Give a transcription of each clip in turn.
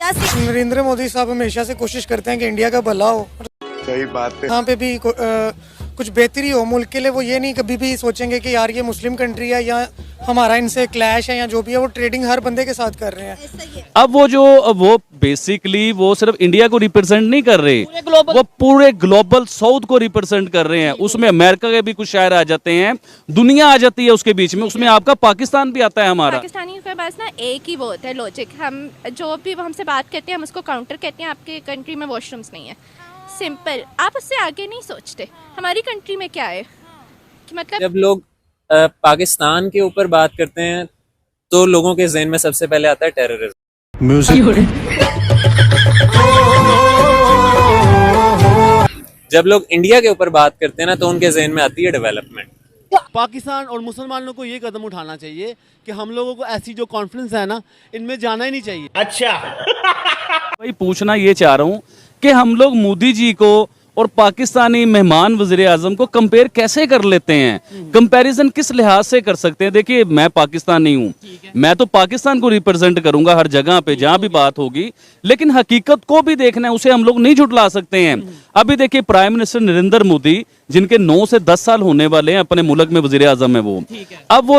नरेंद्र मोदी साहब हमेशा से कोशिश करते हैं कि इंडिया का भला हो। सही बात है। यहाँ पे भी कुछ बेहतरी हो मुल्क के लिए, वो ये नहीं कभी भी सोचेंगे कि यार ये मुस्लिम कंट्री है या हमारा इनसे क्लैश है या जो भी है, वो ट्रेडिंग हर बंदे के साथ कर रहे हैं। अब वो बेसिकली वो सिर्फ इंडिया को रिप्रेजेंट नहीं कर रहे, वो पूरे ग्लोबल साउथ को रिप्रेजेंट कर रहे हैं। उसमें अमेरिका के भी कुछ शायर आ जाते हैं, दुनिया आ जाती है उसके बीच में, उसमें आपका पाकिस्तान भी आता है। हमारा पाकिस्तानियों के पास ना एक ही वो होता है लॉजिक, हम जो भी वो हमसे बात करते हैं हम उसको काउंटर कहते हैं। आपके कंट्री में वॉशरूम्स नहीं है, सिंपल। आप उससे आगे नहीं सोचते। हमारी कंट्री में क्या है कि मतलब जब लोग पाकिस्तान के ऊपर बात करते हैं तो लोगों के ज़हन में सबसे पहले आता है टेररिज्म। जब लोग इंडिया के ऊपर बात करते हैं ना तो उनके ज़हन में आती है डेवलपमेंट। पाकिस्तान और मुसलमानों को ये कदम उठाना चाहिए कि हम लोगों को ऐसी जो कॉन्फ्रेंस है ना, इनमें जाना ही नहीं चाहिए। अच्छा भाई पूछना ये चाह रहा हूँ कि हम लोग मोदी जी को और पाकिस्तानी मेहमान वजीर आजम को कंपेयर कैसे कर लेते हैं? कंपैरिजन किस लिहाज से कर सकते हैं? देखिए मैं पाकिस्तानी हूँ, मैं तो पाकिस्तान को रिप्रेजेंट करूंगा हर जगह पे जहां भी बात होगी, लेकिन हकीकत को भी देखना है, उसे हम लोग नहीं झुटला सकते हैं। अभी देखिए प्राइम मिनिस्टर नरेंद्र मोदी, जिनके 9 से 10 साल होने वाले हैं अपने मुल्क में वजीर आजम है वो, अब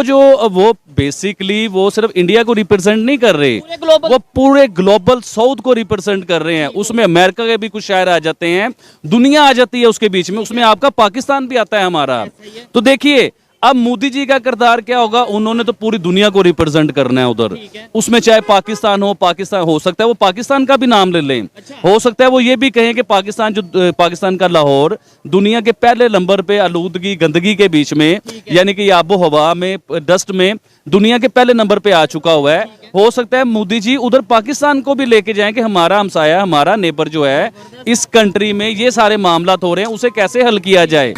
वो बेसिकली वो सिर्फ इंडिया को रिप्रेजेंट नहीं कर रहे, वो पूरे ग्लोबल साउथ को रिप्रेजेंट कर रहे हैं। उसमें अमेरिका के भी कुछ शायर आ जाते हैं, दुनिया आ जाती है उसके बीच में, उसमें आपका पाकिस्तान भी आता है हमारा। तो देखिए अब मोदी जी का किरदार क्या होगा? उन्होंने तो पूरी दुनिया को रिप्रेजेंट करना है उधर, उसमें चाहे पाकिस्तान हो सकता है वो पाकिस्तान का भी नाम ले लें, हो सकता है वो ये भी कहें कि पाकिस्तान का लाहौर दुनिया के पहले नंबर पे आलूदगी गंदगी के बीच में, यानी कि आबो हवा में डस्ट में दुनिया के पहले नंबर पे आ चुका हुआ है। हो सकता है मोदी जी उधर पाकिस्तान को भी लेके जाएं कि हमारा हमसाया, हमारा नेबर जो है इस कंट्री में ये सारे मामला हो रहे हैं, उसे कैसे हल किया जाए।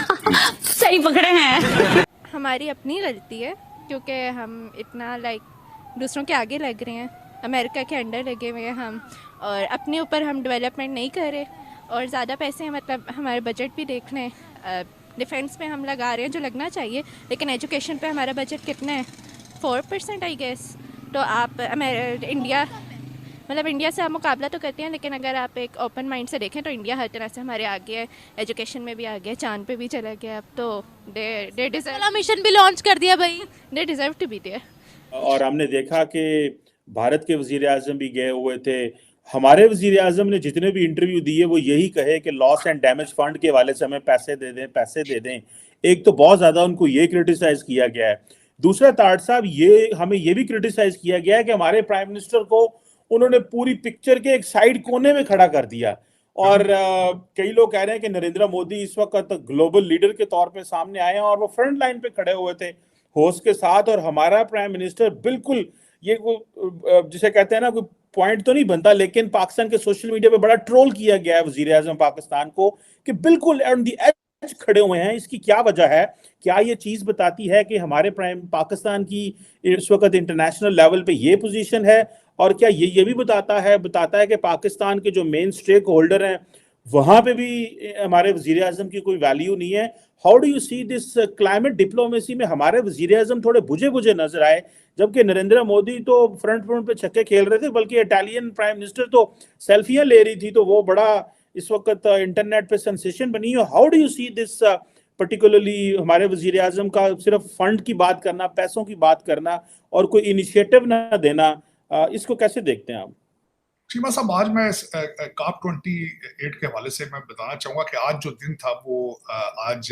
सही पकड़े हैं। हमारी अपनी गलती है क्योंकि हम इतना दूसरों के आगे लग रहे हैं, अमेरिका के अंडर लगे हुए हैं हम, और अपने ऊपर हम डेवलपमेंट नहीं कर रहे। और ज़्यादा पैसे मतलब हमारे बजट भी देख लें, डिफेंस पे हम लगा रहे हैं जो लगना चाहिए, लेकिन एजुकेशन पे हमारा बजट कितना है? 4% आई गेस। तो आप इंडिया से आप मुकाबला तो करते हैं, लेकिन अगर आप एक ओपन माइंड से देखें तो इंडिया हर तरह से हमारे आगे है, एजुकेशन में भी आगे है, चांद पे भी चला गया। अब तो दे डिजर्व, मिशन भी लॉन्च कर दिया भाई, they deserve to be there. और हमने देखा कि भारत के वजीर आजम भी गए हुए थे। हमारे वजीर आजम ने जितने भी इंटरव्यू दिए वो यही कहे कि लॉस एंड डैमेज फंड के हवाले से हमें पैसे दे दें, पैसे दे दें। एक तो बहुत ज्यादा उनको ये क्रिटिसाइज किया गया है। दूसरा ताड़ साहब हमें ये भी क्रिटिसाइज किया गया है कि हमारे प्राइम मिनिस्टर को उन्होंने पूरी पिक्चर के एक साइड कोने में खड़ा कर दिया। और कई लोग कह रहे हैं कि नरेंद्र मोदी इस वक्त ग्लोबल लीडर के तौर पे सामने आए हैं और वो फ्रंट लाइन पे खड़े हुए थे होस्ट के साथ, और हमारा प्राइम मिनिस्टर बिल्कुल ये जिसे कहते हैं ना, कोई पॉइंट तो नहीं बनता, लेकिन पाकिस्तान के सोशल मीडिया पे बड़ा ट्रोल किया गया है वजीर आजम पाकिस्तान को कि बिल्कुल ऑन दी एज खड़े हुए हैं। इसकी क्या वजह है? क्या ये चीज बताती है कि हमारे पाकिस्तान की इस वक्त इंटरनेशनल लेवल पे ये पोजीशन है? और क्या ये भी बताता है कि पाकिस्तान के जो मेन स्टेक होल्डर हैं वहां पे भी हमारे वजीर आजम की कोई वैल्यू नहीं है? How do you see this climate diplomacy में हमारे वजीर आजम थोड़े बुझे बुझे नजर आए, जबकि नरेंद्र मोदी तो फ्रंट पे छक्के खेल रहे थे, बल्कि इटालियन प्राइम मिनिस्टर तो सेल्फियां ले रही थी, तो वो बड़ा इस वक्त इंटरनेट पे सेंसेशन बनी है। How do you see this particularly हमारे वजीर आजम का सिर्फ फंड की बात करना, पैसों की बात करना और कोई इनिशिएटिव ना देना, इसको कैसे देखते हैं आप? शीमा साहब, आज मैं COP 28 के हवाले से मैं बताना चाहूंगा कि आज जो दिन था वो आज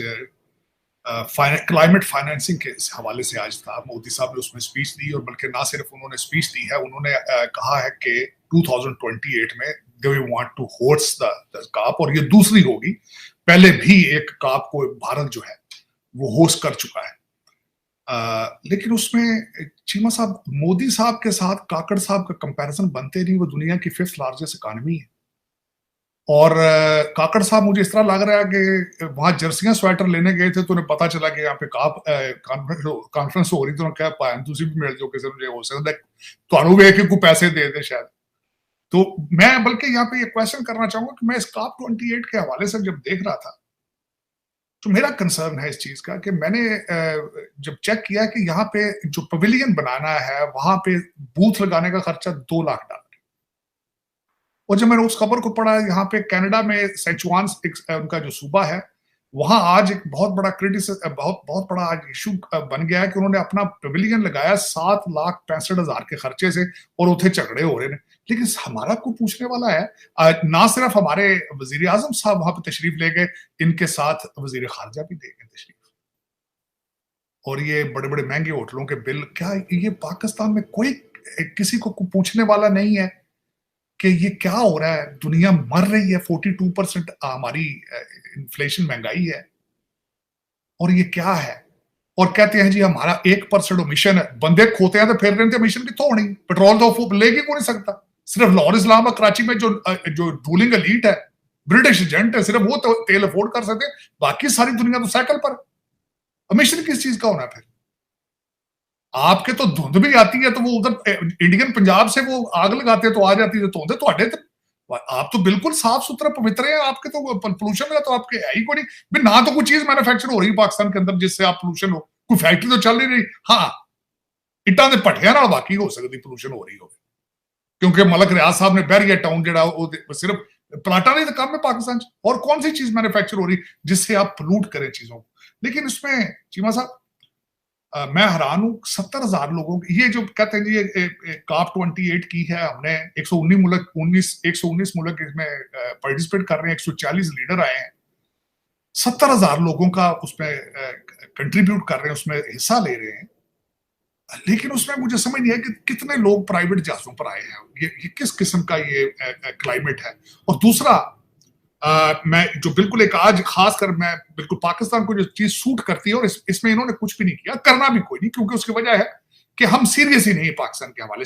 क्लाइमेट फाइनेंसिंग के हवाले से आज था। मोदी साहब ने उसमें स्पीच दी, और बल्कि ना सिर्फ उन्होंने स्पीच दी है, उन्होंने कहा है कि 2028 में they want to host the COP, और ये दूसरी होगी। पहले भी एक COP को भारत जो है वो होस्ट कर चुका है। लेकिन उसमें चीमा साहब, मोदी साहब के साथ काकड़ साहब का कंपैरिजन बनते नहीं। वो दुनिया की 5th लार्जेस्ट इकॉनमी है, और काकड़ साहब मुझे इस तरह लग रहा है कि वहां जर्सियां स्वेटर लेने गए थे तो उन्हें पता चला कि यहाँ पे कॉन्फ्रेंस हो रही, तो उन्होंने कहा पायन तुसी भी मिल जाओ किसी मुझे हो सकता है ਤੁਹਾਨੂੰ ਵੇਖ के कोई पैसे दे दे शायद। तो मैं बल्कि यहाँ पे ये क्वेश्चन करना चाहूंगा कि मैं इस COP 28 के हवाले से जब देख रहा था तो मेरा कंसर्न है इस चीज का कि मैंने जब चेक किया कि यहाँ पे जो पवेलियन बनाना है वहां पे बूथ लगाने का खर्चा $2 लाख। और जब मैंने उस खबर को पढ़ा, यहाँ पे कनाडा में सेचुआन उनका जो सूबा है, वहां आज एक बहुत बड़ा बहुत बड़ा आज इशू बन गया है कि उन्होंने अपना पेविलियन लगाया 7,65,000 के खर्चे से, और उथे झगड़े हो रहे हैं। लेकिन हमारा को पूछने वाला है, ना सिर्फ हमारे वजीर आजम साहब वहां पर तशरीफ ले गए, इनके साथ वजीर खारजा भी दे गए तशरीफ, और ये बड़े बड़े महंगे होटलों के बिल। क्या ये पाकिस्तान में कोई किसी को पूछने वाला नहीं है कि ये क्या हो रहा है? दुनिया मर रही है, 42% हमारी इन्फ्लेशन, महंगाई है, और ये क्या है? और कहते हैं जी हमारा 1% मिशन है। बंदे खोते हैं तो फिर रहे थे, मिशन की तो नहीं, पेट्रोल तो लेके को नहीं सकता। सिर्फ लाहौर इस्लाम और कराची में जो रूलिंग एलीट है, ब्रिटिश एजेंट है, सिर्फ वो तो तेल अफोर्ड कर सकते, बाकी सारी दुनिया तो साइकिल पर। मिशन किस चीज का होना है फिर? आपके तो धुंध भी आती है तो वो उधर इंडियन पंजाब से वो आग लगाते हैं तो आ जाती है धुंध, तो आप तो बिल्कुल साफ सुथरा पवित्र है। आपके तो पोल्यूशन का तो आपके है ही कोई नहीं, ना तो कोई चीज मैन्युफैक्चर हो रही पाकिस्तान के अंदर जिससे आप पोल्यूशन हो, कोई फैक्ट्री तो चल नहीं रही। हाँ, इट्टा के भट्टिया नाल बाकी हो सकती पोल्यूशन हो रही हो, क्योंकि मलक रियाज साहब ने बैरियर टाउन जो सिर्फ प्लाटा नहीं तो कम है पाकिस्तान, और कौन सी चीज मैन्युफैक्चर हो रही जिससे आप पोल्यूट करें चीजों को। लेकिन इसमें चीमा साहब मैं हैरान हूं, 70,000 लोगों ये जो कहते हैं जी COP 28 की है हमने, 119 मुल्क इसमें पार्टिसिपेट कर रहे हैं, 140 लीडर आए हैं, 70,000 लोगों का उसमें कंट्रीब्यूट कर रहे हैं, उसमें हिस्सा ले रहे हैं। लेकिन उसमें मुझे समझ नहीं है कि कितने लोग प्राइवेट जहाजों पर आए हैं, ये किस किस्म का ये क्लाइमेट है। और दूसरा, मैं जो बिल्कुल एक आज खासकर मैं बिल्कुल पाकिस्तान को जो चीज सूट करती है, और इसमें इन्होंने कुछ भी नहीं किया, करना भी कोई नहीं, क्योंकि उसकी वजह है कि हम सीरियस ही नहीं पाकिस्तान के हवाले